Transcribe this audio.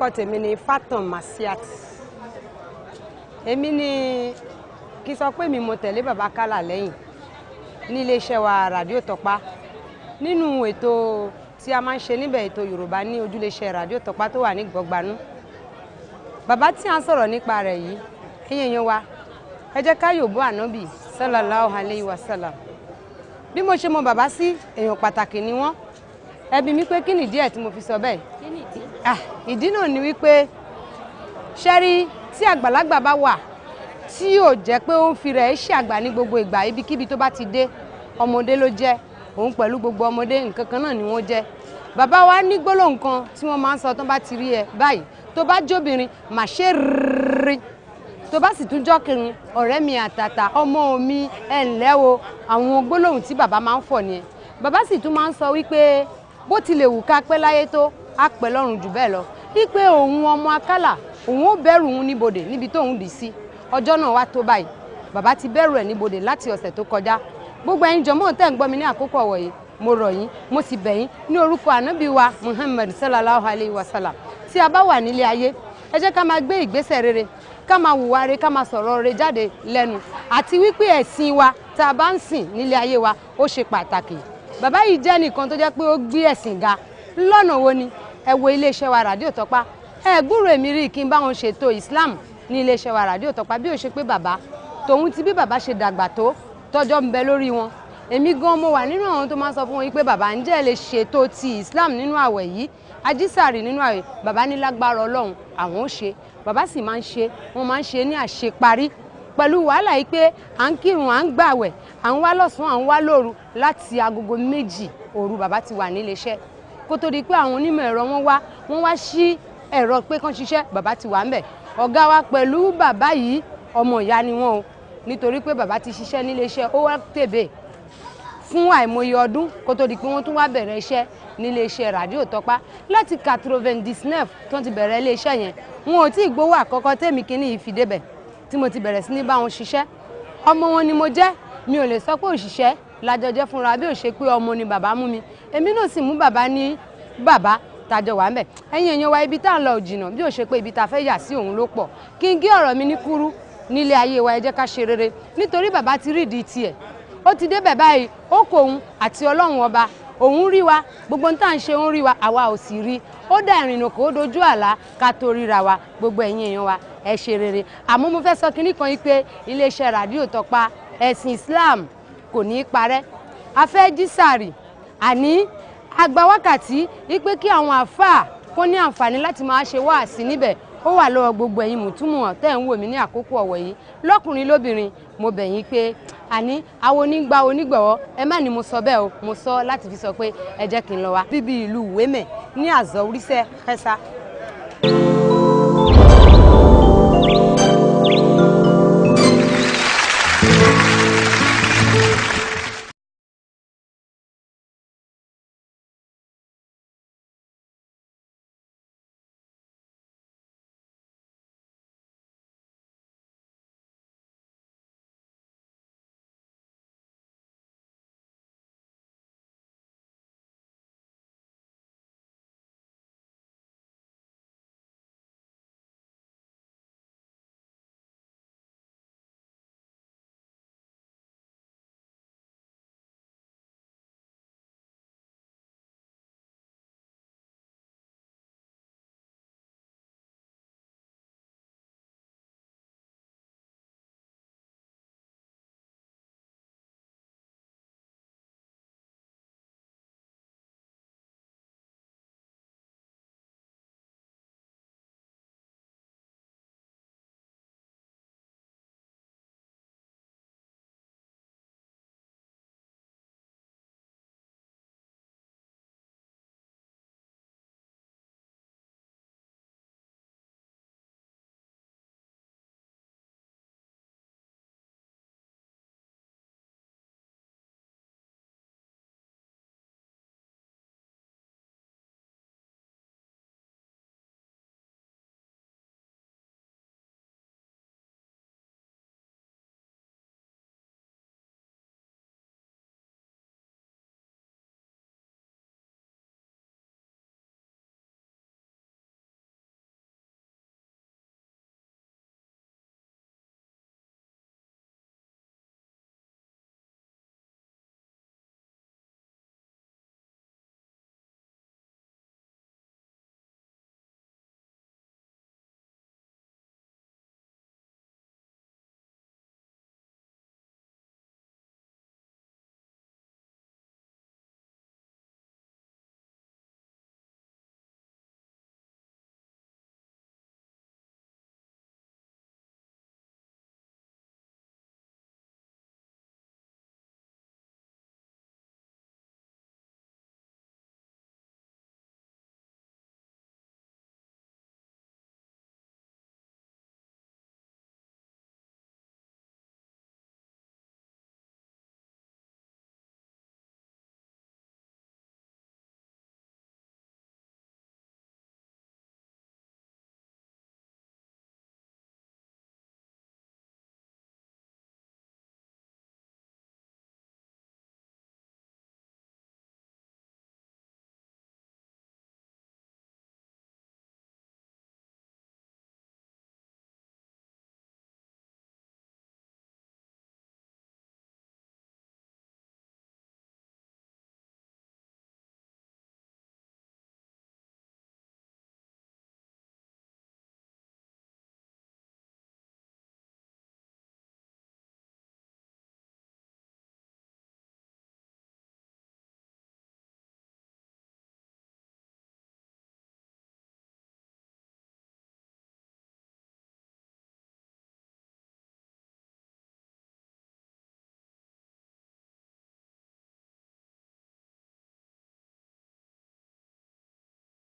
orúkọ tèmi ni Fatan Masiat. Èmi ni kí sọ pé mi mo tẹ̀lé bàbá Kálà lẹ́yìn ní iléeṣẹ́ wa Radio Topa nínú ètò tí a máa ń ṣe níbẹ̀ ètò Yorùbá ní ojúléeṣẹ́ Radio Topa tó wà ní Gbọ̀gbanú. Bàbá tí a ń sọ̀rọ̀ nípa rẹ̀ yìí èèyàn wa ẹ jẹ́ ká yòbó Ànábì sallallahu alayhi wa sallam. Bí mo ṣe mọ bàbá sí èèyàn pàtàkì ni wọ́n. Ẹ bi mí pé kí nìdí ẹ̀ tí mo fi sọ bẹ́ẹ̀. Kí nìdí? Ìdí náà ni wípé ṣẹ́rí tí àgbàlagbà bá wà tí ò jẹ́ pé ó ń fi rẹ̀ ṣe àgbà ní gbogbo ìgbà ibikíbi tó bá ti dé ọmọdé ló jẹ́ òun pẹ̀lú gbogbo ọmọdé nǹkan kan náà ni wọ́n jẹ́. Bàbá wa ní gbólóhùn kan tí wọ́n máa ń sọ tó bá ti rí ẹ báyìí tó bá jóbìnrin mà ṣe rí tó bá sì tún jọ́kìnrin ọ̀rẹ́ mi àtàtà ọmọ mi ẹ̀ ǹlẹ́ o àwọn gbólóhùn tí bàbá máa ń fọ̀ nìyẹn. Bàbá sì tún máa ń sọ wípé bó tilẹ̀ wù ká pẹ́ láyé tó á pẹ́ lọ́run jù bẹ́ẹ̀ lọ wípé òun ọmọ Akálà òun ó bẹ̀rù òun níbodè níbi tóun dì sí ọjọ́ náà wá tó báyìí bàbá ti bẹ̀rù ẹ̀ níbodè láti ọ̀sẹ̀ tó kọjá. Gbogbo ẹ̀yin jọmọ́ tẹ́ ń gbọ́ mi ní àkókò ọ̀wọ̀ yìí mo rọ̀ yín mo sì bẹ̀ yín ní orúkọ Ànábì wa Muhammad sallallahu alayhi wa sallam tí a bá wà nílé ayé ẹ jẹ́ ká máa gbé ìgbésẹ̀ rere ká máa hùwà rere ká máa sọ̀rọ̀ rere jáde lẹ́nu àti wípé ẹ̀sìn wa tá a bá ń sìn nílé ayé wa ó ṣe pàtàkì. Bàbá yìí jẹ́ nìkan tó jẹ́ pé ó gbé ẹ̀sìn ga lọ́nà wo ni ẹ wo iléeṣẹ́ wa Radio Topa ẹ gbúrò èmi rí kí n bá wọn ṣètò Islam ní iléeṣẹ́ wa Radio Topa bí ó ṣe pé bàbá tòun ti bí bàbá ṣe dàgbà tó tọ́jọ́ ń bẹ lórí wọn. Èmi gan mo wà nínú àwọn tó máa ń sọ fún wọn pé bàbá ǹjẹ́ ẹ lè ṣètò ti Islam nínú àwẹ̀ yìí ajísàrì nínú àwẹ̀ bàbá ní lágbára Ọlọ́run àwọn ó ṣe bàbá sì máa ń ṣe wọ́n máa ń ṣe ní àṣeparí pẹ̀lú wàhálà yìí pé à ń kírun à ń gbàwẹ̀ à ń wá lọ́sàn-án à ń wá lóru láti agogo 2 òru bàbá ti wà nílé iṣẹ́ kó tó di pé àwọn onímọ̀ ẹ̀rọ wọ́n wá sí ẹ̀rọ pé kán ṣiṣẹ́ bàbá ti wà ń bẹ̀. Ọ̀gá wa pẹ̀lú bàbá yìí ọmọ ìyá ni wọ́n o nítorí pé bàbá ti ṣiṣẹ́ nílé iṣẹ́ ó wá tèbè fún àìmọye ọdún kó tó di pé wọ́n tún wá bẹ̀rẹ̀ iṣẹ́ nílé iṣẹ́ Radio Topa láti 99 tó ti bẹ̀rẹ̀ ilé iṣẹ́ yẹn wọn ò tí ì gbowó àkọ́kọ́ tèmi kíní yìí fi débẹ̀ tí mo ti bẹ̀rẹ̀ sí ní bá wọn ṣiṣẹ́ ọmọ wọn ni mo jẹ́ mi ò lè sọ pé òṣìṣẹ́ lájọ jẹ́ fúnra bí ò ṣe pé ọmọ ni bàbá mú mi èmi náà sì mú bàbá ní bàbá tàjọ wà ń bẹ̀. Ẹ̀yin èèyàn wa ibi tá à ń lọ òjìnà bí ò ṣe pé ibi tá a fẹ́ yà sí òun ló pọ̀ kí n gé ọ̀rọ̀ mi ní kúrú nílé ayé wa ẹ jẹ́ ká ṣe rere nítorí bàbá ti rí ìdí tiẹ̀ ó ti débẹ̀ báyìí ó kó òun àti Ọlọ́run ọba òun rí wa gbogbo tá à ń ṣe òun rí wa àwa ò sì rí ó dá ìrìnà kó dojú àlá ká tó ríra wa gbogbo ẹ̀yin èèyàn wa ẹ ṣe rere. Àmọ́ mo fẹ́ sọ kinní kan yìí pé iléeṣẹ́ Radio Topa ẹ̀sìn Islam kò ní í parẹ́ a fẹ́ jí sàrì àní àgbà wákàtí wípé kí àwọn àfáà kó ní àǹfààní láti máa ṣe wáàsí níbẹ̀ ó wà lọ́wọ́ gbogbo ẹ̀yin mùtúmùwọ̀n tẹ́ ń wò mí ní àkókò ọ̀wọ̀ yìí lọ́kùnrin lóbìnrin mo bẹ̀ yín pé àní àwọn onígbà onígbọ̀wọ́ ẹ má ní mo sọ bẹ́ẹ̀ o mo sọ láti fi sọ pé ẹ jẹ́ kí n lọ wá bíbí ìlú Wémẹ̀ ní Àzọ̀ Oríṣẹ́ Ẹ̀sà